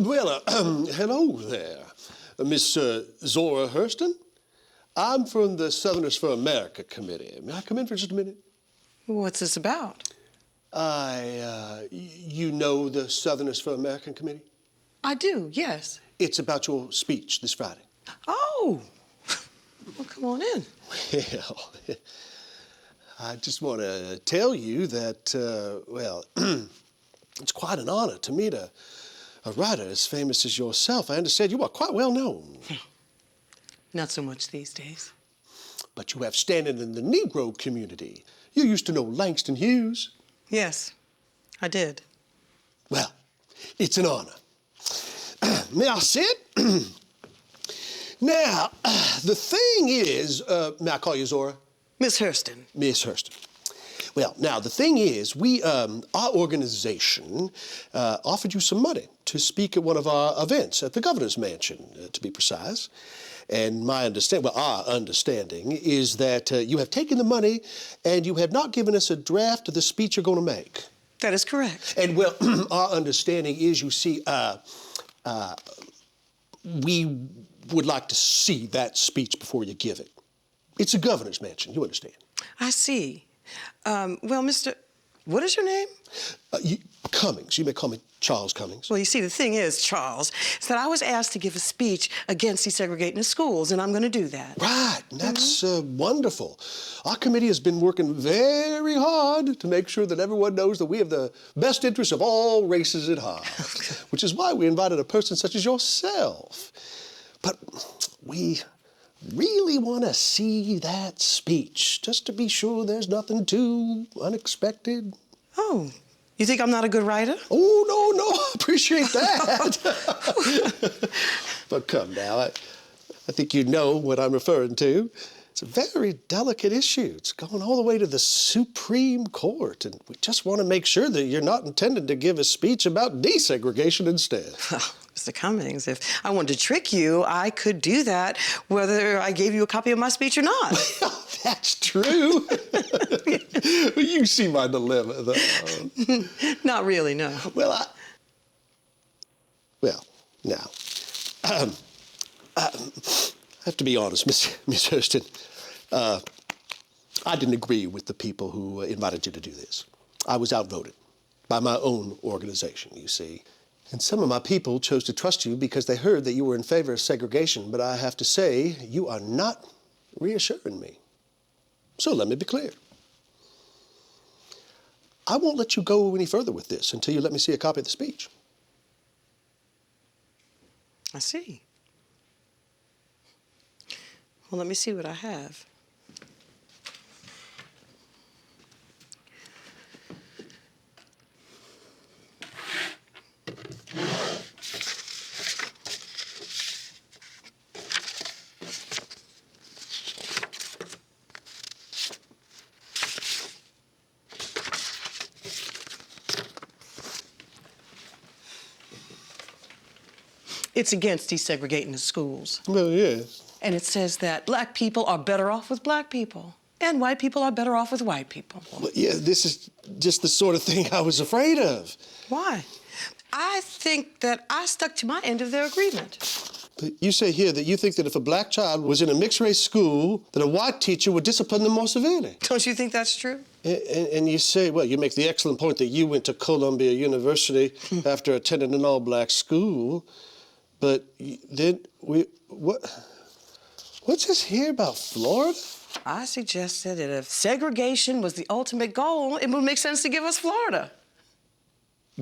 Hello there, Miss Zora Hurston. I'm from the Southerners for America Committee. May I come in for just a minute? What's this about? You know the Southerners for American Committee? I do, yes. It's about your speech this Friday. Oh, well, come on in. Well, I just want to tell you that, it's quite an honor to meet a writer as famous as yourself. I understand you are quite well known. Not so much these days. But you have standing in the Negro community. You used to know Langston Hughes. Yes, I did. Well, it's an honor. May I sit? Now, the thing is, may I call you Zora? Miss Hurston. Miss Hurston. Well, now, the thing is, our organization offered you some money to speak at one of our events at the governor's mansion, to be precise. And our understanding is that you have taken the money and you have not given us a draft of the speech you're going to make. That is correct. And, well, our understanding is, you see, we would like to see that speech before you give it. It's a governor's mansion, you understand. I see. Well, what is your name? Cummings. You may call me Charles Cummings. Well, you see, the thing is, Charles, is that I was asked to give a speech against desegregating the schools, and I'm going to do that. Right, and that's wonderful. Our committee has been working very hard to make sure that everyone knows that we have the best interests of all races at heart, which is why we invited a person such as yourself. But we really want to see that speech, just to be sure there's nothing too unexpected. Oh, you think I'm not a good writer? Oh, no, I appreciate that. But come now, I think you know what I'm referring to. It's a very delicate issue. It's going all the way to the Supreme Court, and we just want to make sure that you're not intending to give a speech about desegregation instead. Well, Mr. Cummings, if I wanted to trick you, I could do that, whether I gave you a copy of my speech or not. That's true. You see my dilemma, though. Not really, no. Well, now, I have to be honest, Miss Hurston. I didn't agree with the people who invited you to do this. I was outvoted by my own organization, you see. And some of my people chose to trust you because they heard that you were in favor of segregation, but I have to say, you are not reassuring me. So let me be clear. I won't let you go any further with this until you let me see a copy of the speech. I see. Well, let me see what I have. It's against desegregating the schools. Well, yes. And it says that black people are better off with black people, and white people are better off with white people. Well, yeah, this is just the sort of thing I was afraid of. Why? I think that I stuck to my end of their agreement. But you say here that you think that if a black child was in a mixed-race school, that a white teacher would discipline them more severely. Don't you think that's true? And you say, well, you make the excellent point that you went to Columbia University after attending an all-black school, but then what's this here about Florida? I suggested that if segregation was the ultimate goal, it would make sense to give us Florida.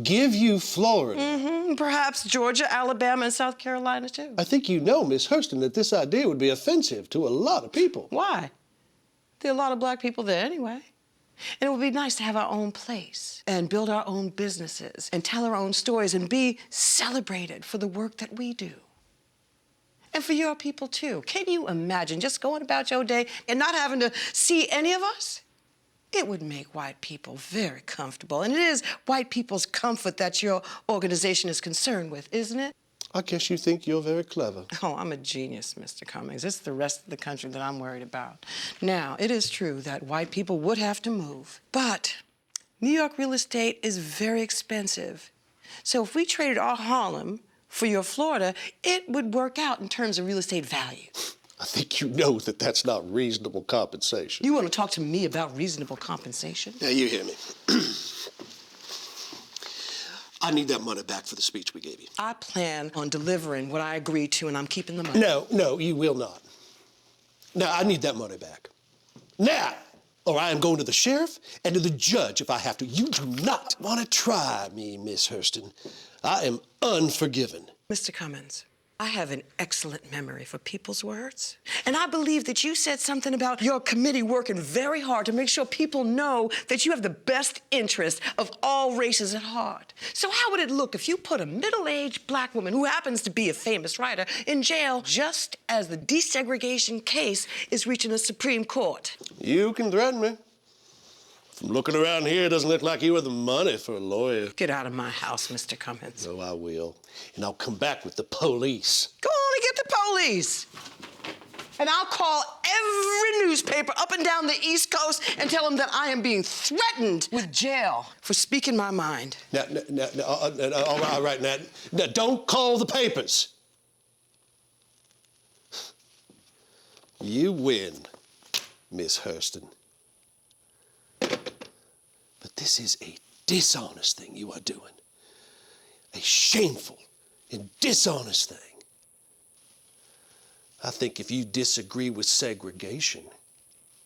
Give you Florida? Mm-hmm. Perhaps Georgia, Alabama, and South Carolina, too. I think you know, Miss Hurston, that this idea would be offensive to a lot of people. Why? There are a lot of black people there anyway. And it would be nice to have our own place and build our own businesses and tell our own stories and be celebrated for the work that we do. And for your people, too. Can you imagine just going about your day and not having to see any of us? It would make white people very comfortable. And it is white people's comfort that your organization is concerned with, isn't it? I guess you think you're very clever. Oh, I'm a genius, Mr. Cummings. It's the rest of the country that I'm worried about. Now, it is true that white people would have to move, but New York real estate is very expensive. So if we traded our Harlem for your Florida, it would work out in terms of real estate value. I think you know that that's not reasonable compensation. You want to talk to me about reasonable compensation? Now, you hear me. I need that money back for the speech we gave you. I plan on delivering what I agreed to, and I'm keeping the money. No, you will not. Now, I need that money back. Now, or I am going to the sheriff and to the judge if I have to. You do not want to try me, Miss Hurston. I am unforgiven. Mr. Cummins, I have an excellent memory for people's words. And I believe that you said something about your committee working very hard to make sure people know that you have the best interest of all races at heart. So how would it look if you put a middle-aged black woman who happens to be a famous writer in jail just as the desegregation case is reaching the Supreme Court? You can threaten me. From looking around here, it doesn't look like you have the money for a lawyer. Get out of my house, Mr. Cummins. Oh, I will. And I'll come back with the police. Go on and get the police. And I'll call every newspaper up and down the East Coast and tell them that I am being threatened with jail for speaking my mind. Now, all right, now, don't call the papers. You win, Miss Hurston. But this is a dishonest thing you are doing. A shameful and dishonest thing. I think if you disagree with segregation,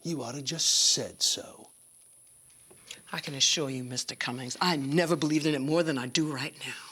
you ought to just said so. I can assure you, Mr. Cummings, I never believed in it more than I do right now.